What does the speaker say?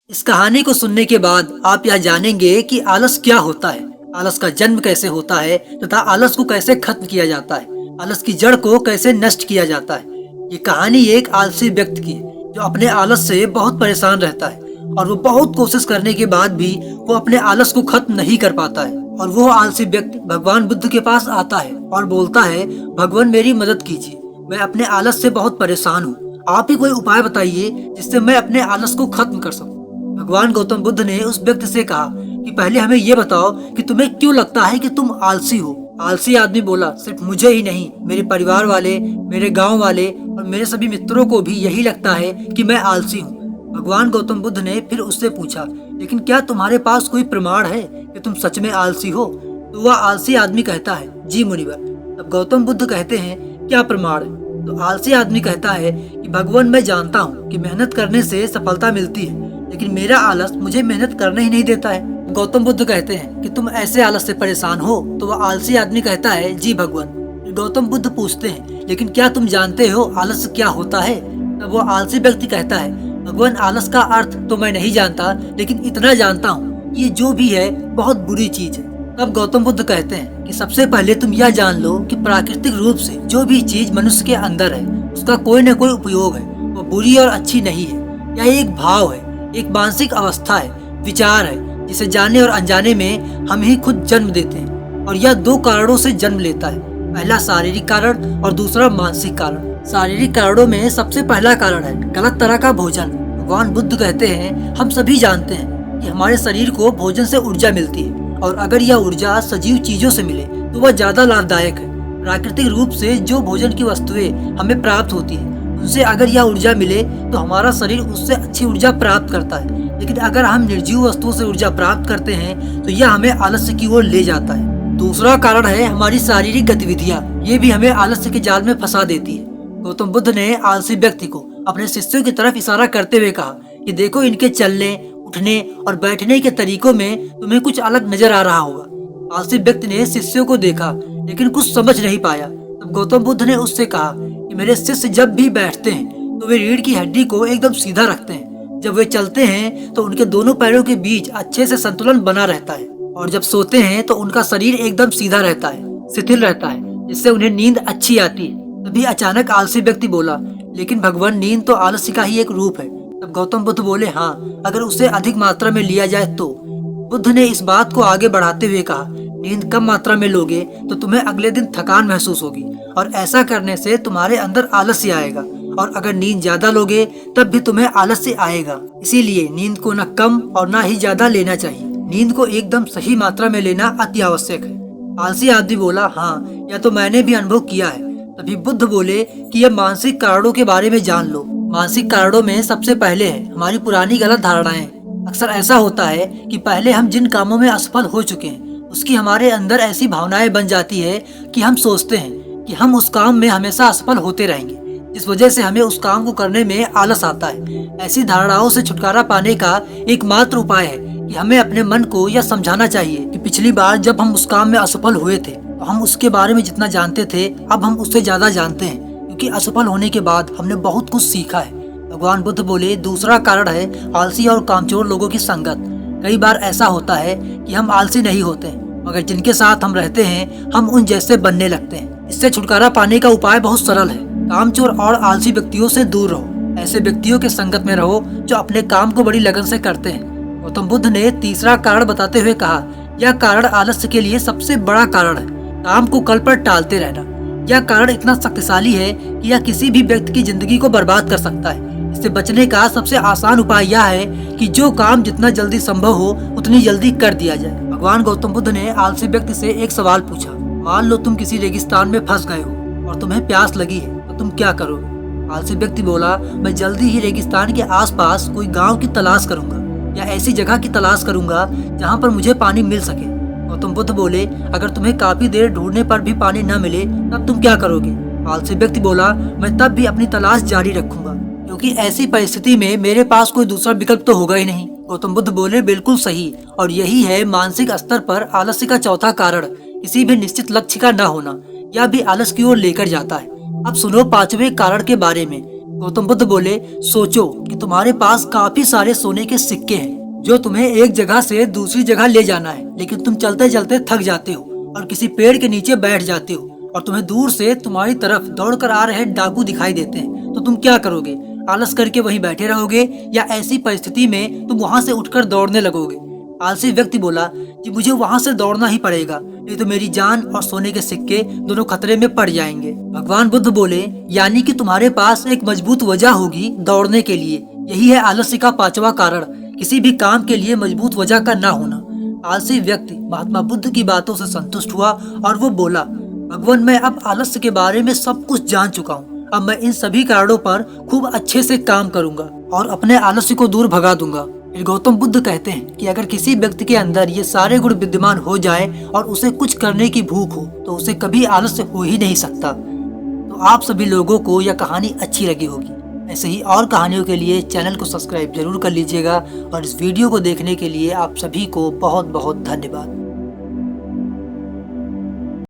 इस कहानी को सुनने के बाद आप यह जानेंगे कि आलस क्या होता है, आलस का जन्म कैसे होता है तथा आलस को कैसे खत्म किया जाता है, आलस की जड़ को कैसे नष्ट किया जाता है। ये कहानी एक आलसी व्यक्ति की है जो अपने आलस से बहुत परेशान रहता है और वो बहुत कोशिश करने के बाद भी वो अपने आलस को खत्म नहीं कर पाता है। और वो आलसी व्यक्ति भगवान बुद्ध के पास आता है और बोलता है, भगवान मेरी मदद कीजिए, मैं अपने आलस से बहुत परेशान हूँ, आप ही कोई उपाय बताइए जिससे मैं अपने आलस को खत्म कर सकूं। भगवान गौतम बुद्ध ने उस व्यक्ति से कहा कि पहले हमें ये बताओ कि तुम्हें क्यों लगता है कि तुम आलसी हो। आलसी आदमी बोला, सिर्फ मुझे ही नहीं, मेरे परिवार वाले, मेरे गांव वाले और मेरे सभी मित्रों को भी यही लगता है कि मैं आलसी हूँ। भगवान गौतम बुद्ध ने फिर उससे पूछा, लेकिन क्या तुम्हारे पास कोई प्रमाण है कि तुम सच में आलसी हो? तो वह आलसी आदमी कहता है, जी मुनिवर। तब गौतम बुद्ध कहते हैं, क्या प्रमाण है? तो आलसी आदमी कहता है कि भगवान मैं जानता हूँ कि मेहनत करने से सफलता मिलती है, लेकिन मेरा आलस मुझे मेहनत करने ही नहीं देता है। गौतम बुद्ध कहते हैं कि तुम ऐसे आलस से परेशान हो? तो वह आलसी आदमी कहता है, जी भगवान। गौतम बुद्ध पूछते हैं, लेकिन क्या तुम जानते हो आलस क्या होता है? तब वो आलसी व्यक्ति कहता है, भगवान आलस का अर्थ तो मैं नहीं जानता, लेकिन इतना जानता हूँ ये जो भी है बहुत बुरी चीज है। तब गौतम बुद्ध कहते हैं कि सबसे पहले तुम यह जान लो कि प्राकृतिक रूप से जो भी चीज मनुष्य के अंदर है उसका कोई न कोई उपयोग है, वो बुरी और अच्छी नहीं है। यह एक भाव है, एक मानसिक अवस्था है, विचार है, जिसे जाने और अनजाने में हम ही खुद जन्म देते हैं। और यह दो कारणों से जन्म लेता है, पहला शारीरिक कारण और दूसरा मानसिक कारण। शारीरिक कारणों में सबसे पहला कारण है गलत तरह का भोजन। भगवान बुद्ध कहते हैं, हम सभी जानते हैं कि हमारे शरीर को भोजन से ऊर्जा मिलती है और अगर यह ऊर्जा सजीव चीजों से मिले तो वह ज्यादा लाभदायक है। प्राकृतिक रूप से जो भोजन की वस्तुएं हमें प्राप्त होती है उनसे अगर यह ऊर्जा मिले तो हमारा शरीर उससे अच्छी ऊर्जा प्राप्त करता है, लेकिन अगर हम निर्जीव वस्तुओं से ऊर्जा प्राप्त करते हैं तो यह हमें आलस्य की ओर ले जाता है। दूसरा कारण है हमारी शारीरिक गतिविधियाँ, ये भी हमें आलस्य के जाल में फंसा देती है। गौतम बुद्ध ने आलसी व्यक्ति को अपने शिष्यों की तरफ इशारा करते हुए कहा कि देखो, इनके चलने, उठने और बैठने के तरीकों में तुम्हें कुछ अलग नजर आ रहा होगा। आलसी व्यक्ति ने शिष्यों को देखा लेकिन कुछ समझ नहीं पाया। तब गौतम बुद्ध ने उससे कहा कि मेरे शिष्य जब भी बैठते हैं तो वे रीढ़ की हड्डी को एकदम सीधा रखते हैं, जब वे चलते हैं तो उनके दोनों पैरों के बीच अच्छे से संतुलन बना रहता है, और जब सोते हैं तो उनका शरीर एकदम सीधा रहता है, शिथिल रहता है, जिससे उन्हें नींद अच्छी आती है। तभी अचानक आलसी व्यक्ति बोला, लेकिन भगवान नींद तो आलस्य का ही एक रूप है। तब गौतम बुद्ध बोले, हाँ, अगर उसे अधिक मात्रा में लिया जाए तो। बुद्ध ने इस बात को आगे बढ़ाते हुए कहा, नींद कम मात्रा में लोगे तो तुम्हें अगले दिन थकान महसूस होगी और ऐसा करने से तुम्हारे अंदर आलस्य आएगा, और अगर नींद ज्यादा लोगे तब भी तुम्हें आलस्य आएगा। इसीलिए नींद को न कम और न ही ज्यादा लेना चाहिए, नींद को एकदम सही मात्रा में लेना अति आवश्यक है। आलसी आदमी बोला, हाँ, यह तो मैंने भी अनुभव किया है। तभी बुद्ध बोले कि यह मानसिक कारणों के बारे में जान लो। मानसिक कारणों में सबसे पहले है हमारी पुरानी गलत धारणाएं। अक्सर ऐसा होता है कि पहले हम जिन कामों में असफल हो चुके हैं उसकी हमारे अंदर ऐसी भावनाएं बन जाती है कि हम सोचते हैं कि हम उस काम में हमेशा असफल होते रहेंगे, जिस वजह से हमें उस काम को करने में आलस आता है। ऐसी धारणाओं से छुटकारा पाने का एकमात्र उपाय है कि हमें अपने मन को यह समझाना चाहिए कि पिछली बार जब हम उस काम में असफल हुए थे तो हम उसके बारे में जितना जानते थे अब हम उससे ज्यादा जानते हैं, क्योंकि असफल होने के बाद हमने बहुत कुछ सीखा है। भगवान बुद्ध बोले, दूसरा कारण है आलसी और कामचोर लोगों की संगत। कई बार ऐसा होता है कि हम आलसी नहीं होते, मगर जिनके साथ हम रहते हैं हम उन जैसे बनने लगते हैं। इससे छुटकारा पाने का उपाय बहुत सरल है, कामचोर और आलसी व्यक्तियों से दूर रहो। ऐसे व्यक्तियों के संगत में रहो जो अपने काम को बड़ी लगन से करते हैं। गौतम बुद्ध ने तीसरा कारण बताते हुए कहा, यह कारण आलस्य के लिए सबसे बड़ा कारण है, काम को कल पर टालते रहना। यह कारण इतना शक्तिशाली है कि यह किसी भी व्यक्ति की जिंदगी को बर्बाद कर सकता है। इससे बचने का सबसे आसान उपाय यह है कि जो काम जितना जल्दी संभव हो उतनी जल्दी कर दिया जाए। भगवान गौतम बुद्ध ने आलसी व्यक्ति से एक सवाल पूछा, मान लो तुम किसी रेगिस्तान में फंस गए हो और तुम्हें प्यास लगी है, तो तुम क्या करोगे? आलसी व्यक्ति बोला, मैं जल्दी ही रेगिस्तान के आसपास कोई गांव की तलाश करूंगा या ऐसी जगह की तलाश करूंगा जहां पर मुझे पानी मिल सके। गौतम बुद्ध बोले, अगर तुम्हें काफी देर ढूंढने पर भी पानी न मिले तब तुम क्या करोगे? आलसी व्यक्ति बोला, मैं तब भी अपनी तलाश जारी रखूंगा, क्योंकि ऐसी परिस्थिति में मेरे पास कोई दूसरा विकल्प तो होगा ही नहीं। गौतम बुद्ध बोले, बिल्कुल सही, और यही है मानसिक स्तर पर आलस्य का चौथा कारण, किसी भी निश्चित लक्ष्य का न होना। यह भी आलस की ओर लेकर जाता है। अब सुनो पांचवें कारण के बारे में। गौतम बुद्ध बोले, सोचो कि तुम्हारे पास काफी सारे सोने के सिक्के हैं जो तुम्हें एक जगह से दूसरी जगह ले जाना है, लेकिन तुम चलते चलते थक जाते हो और किसी पेड़ के नीचे बैठ जाते हो और तुम्हें दूर से तुम्हारी तरफ दौड़कर आ रहे डाकू दिखाई देते हैं, तो तुम क्या करोगे? आलस करके वहीं बैठे रहोगे या ऐसी परिस्थिति में तुम वहां से उठकर दौड़ने लगोगे? आलसी व्यक्ति बोला कि मुझे वहां से दौड़ना ही पड़ेगा, नहीं तो मेरी जान और सोने के सिक्के दोनों खतरे में पड़ जाएंगे। भगवान बुद्ध बोले, यानी कि तुम्हारे पास एक मजबूत वजह होगी दौड़ने के लिए। यही है आलस्य का पांचवा कारण, किसी भी काम के लिए मजबूत वजह का ना होना। आलसी व्यक्ति महात्मा बुद्ध की बातों से संतुष्ट हुआ और वो बोला, भगवान मैं अब आलस्य के बारे में सब कुछ जान चुका हूँ। अब मैं इन सभी कारणों पर खूब अच्छे से काम करूंगा और अपने आलस्य को दूर भगा दूंगा। फिर गौतम बुद्ध कहते हैं कि अगर किसी व्यक्ति के अंदर ये सारे गुण विद्यमान हो जाए और उसे कुछ करने की भूख हो तो उसे कभी आलस्य हो ही नहीं सकता। तो आप सभी लोगों को यह कहानी अच्छी लगी होगी। ऐसे ही और कहानियों के लिए चैनल को सब्सक्राइब जरूर कर लीजिएगा और इस वीडियो को देखने के लिए आप सभी को बहुत बहुत धन्यवाद।